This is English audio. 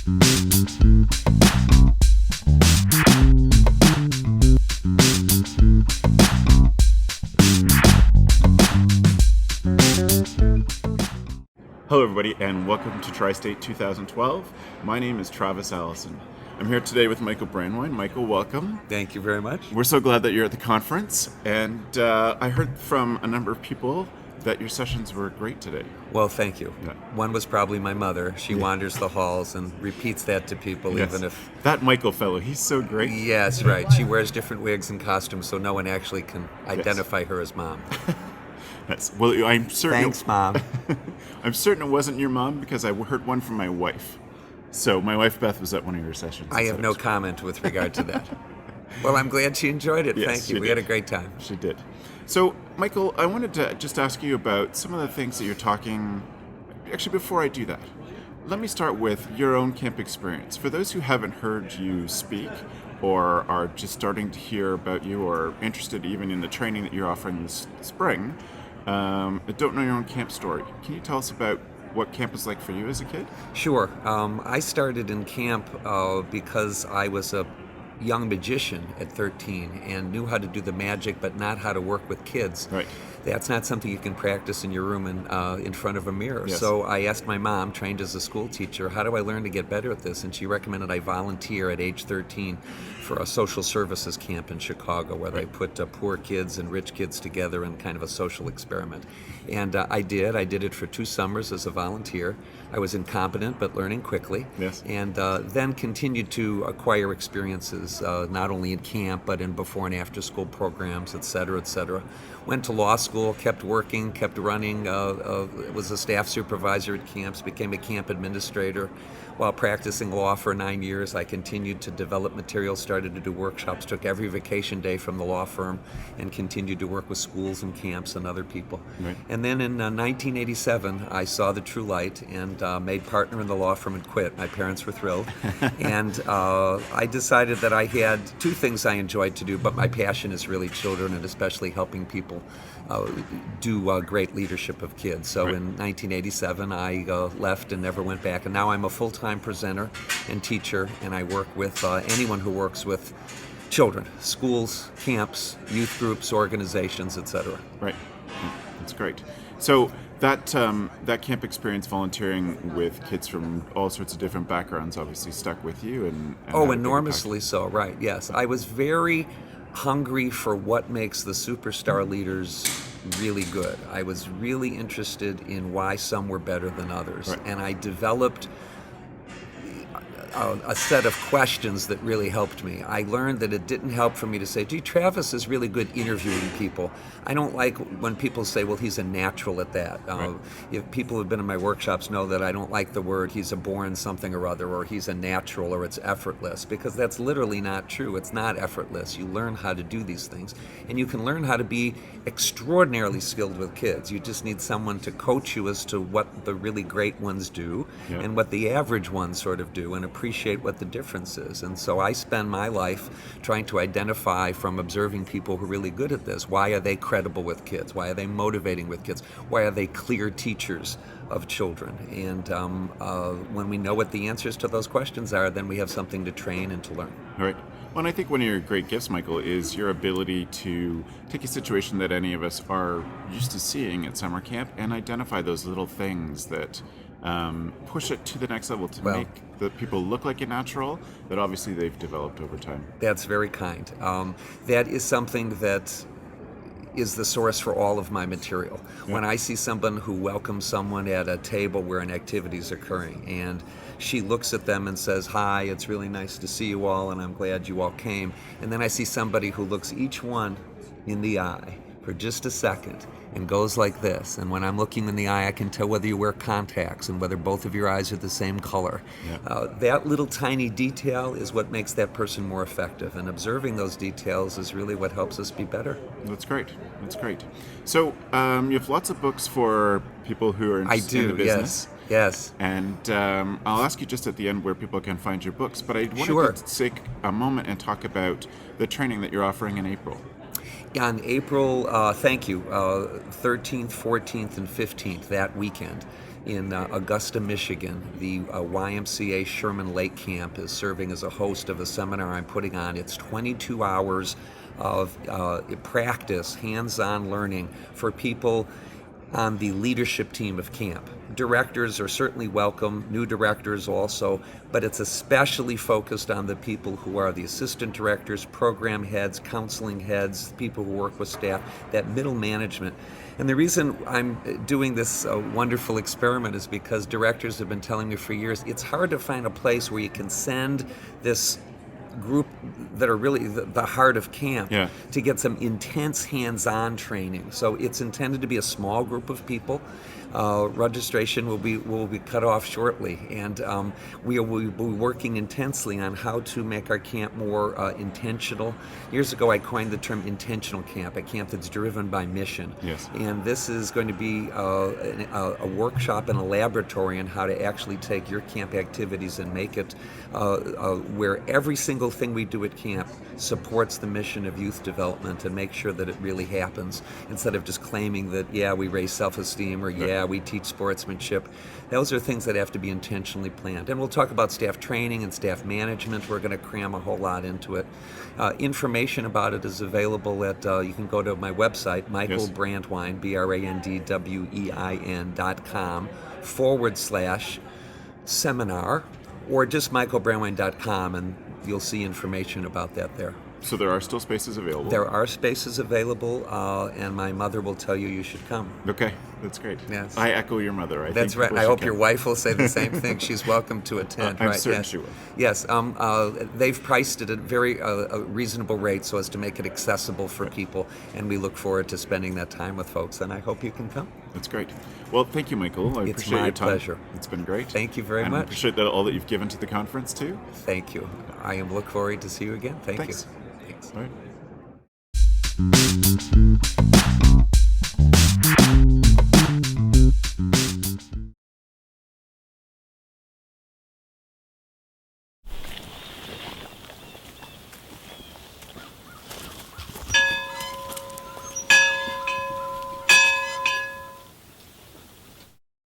Hello everybody and welcome to Tri-State 2012. My name is Travis Allison. I'm here today with Michael Brandwein. Michael, welcome. Thank you very much. We're so glad that you're at the conference, and I heard from a number of people that your sessions were great today. Well, thank you. Yeah. One was probably my mother. She wanders the halls and repeats that to people, Yes. even if... That Michael fellow, he's so great. Yes, right. She wears different wigs and costumes, so no one actually can identify her as Mom. Yes. Well, I'm certain. Thanks, Mom. I'm certain it wasn't your mom because I heard one from my wife. So my wife Beth was at one of your sessions. I have no comment with regard to that. Well, I'm glad she enjoyed it. Yes, Thank you. she We did. had a great time. She did. So, Michael, I wanted to just ask you about some of the things that you're talking. Actually, before I do that, let me start with your own camp experience. For those who haven't heard you speak or are just starting to hear about you or interested even in the training that you're offering this spring, don't know your own camp story. Can you tell us about what camp was like for you as a kid? Sure. I started in camp because I was a young magician at 13 and knew how to do the magic but not how to work with kids. Right. That's not something you can practice in your room in front of a mirror. Yes. So I asked my mom, trained as a school teacher, how do I learn to get better at this? And she recommended I volunteer at age 13 for a social services camp in Chicago where they put poor kids and rich kids together in kind of a social experiment. And I did it for 2 summers as a volunteer. I was incompetent but learning quickly. Yes. And then continued to acquire experiences not only in camp but in before and after school programs, et cetera, et cetera. Went to law school, kept working, kept running, was a staff supervisor at camps, became a camp administrator. While practicing law for 9 years, I continued to develop materials, started to do workshops, took every vacation day from the law firm, and continued to work with schools and camps and other people. Right. And then in 1987, I saw the true light and made partner in the law firm and quit. My parents were thrilled. And I decided that I had 2 things I enjoyed to do, but my passion is really children and especially helping people do great leadership of kids. So in 1987, I left and never went back. And now I'm a full-time presenter and teacher, and I work with anyone who works with children, schools, camps, youth groups, organizations, etc. Right. That's great. So that camp experience, volunteering with kids from all sorts of different backgrounds, obviously stuck with you. And had a big Enormously so, right, yes. I was very hungry for what makes the superstar leaders really good. I was really interested in why some were better than others. Right. And I developed a set of questions that really helped me. I learned that it didn't help for me to say, gee, Travis is really good interviewing people. I don't like when people say, well, he's a natural at that. If people who've been in my workshops know that I don't like the word he's a born something or other, or he's a natural, or it's effortless, because that's literally not true. It's not effortless. You learn how to do these things, and you can learn how to be extraordinarily skilled with kids. You just need someone to coach you as to what the really great ones do and what the average ones sort of do, and appreciate what the difference is. And so I spend my life trying to identify from observing people who are really good at this. Why are they credible with kids? Why are they motivating with kids? Why are they clear teachers of children? And when we know what the answers to those questions are, then we have something to train and to learn. All right. Well, and I think one of your great gifts, Michael, is your ability to take a situation that any of us are used to seeing at summer camp and identify those little things that push it to the next level to make the people look like a natural that obviously they've developed over time. That's very kind. That is something that is the source for all of my material. Yeah. When I see someone who welcomes someone at a table where an activity is occurring and she looks at them and says, hi, it's really nice to see you all and I'm glad you all came. And then I see somebody who looks each one in the eye for just a second and goes like this. And when I'm looking in the eye, I can tell whether you wear contacts and whether both of your eyes are the same color. Yeah. That little tiny detail is what makes that person more effective. And observing those details is really what helps us be better. That's great. That's great. So you have lots of books for people who are interested in the business. Yes. And I'll ask you just at the end where people can find your books, but I wanted to take a moment and talk about the training that you're offering in April. On April, 13th, 14th, and 15th, that weekend, in Augusta, Michigan. The YMCA Sherman Lake Camp is serving as a host of a seminar I'm putting on. It's 22 hours of practice, hands-on learning for people on the leadership team of camp. Directors are certainly welcome, new directors also, but it's especially focused on the people who are the assistant directors, program heads, counseling heads, people who work with staff, that middle management. And the reason I'm doing this wonderful experiment is because directors have been telling me for years, it's hard to find a place where you can send this group that are really the heart of camp to get some intense hands-on training. So it's intended to be a small group of people. Registration will be cut off shortly, and we will be working intensely on how to make our camp more intentional. Years ago, I coined the term intentional camp, a camp that's driven by mission. Yes. And this is going to be a workshop and a laboratory on how to actually take your camp activities and make it where every single thing we do at camp supports the mission of youth development and make sure that it really happens, instead of just claiming that, we raise self-esteem, or we teach sportsmanship. Those are things that have to be intentionally planned. And we'll talk about staff training and staff management. We're going to cram a whole lot into it. Information about it is available at, you can go to my website, Michael Brandwein, BRANDWEIN.com/seminar, or just michaelbrandwein.com, and you'll see information about that there. So there are still spaces available? There are spaces available, and my mother will tell you should come. Okay, that's great. Yes. I echo your mother. That's right. I hope your wife will say the same thing. She's welcome to attend. I'm certain she will. Yes. They've priced it at very a reasonable rate so as to make it accessible for people, and we look forward to spending that time with folks, and I hope you can come. That's great. Well, thank you, Michael. I appreciate your time. It's my pleasure. It's been great. Thank you very and much. I appreciate all that you've given to the conference, too. Thank you. I am look forward to see you again. Thank Thanks. you. Thanks. All right.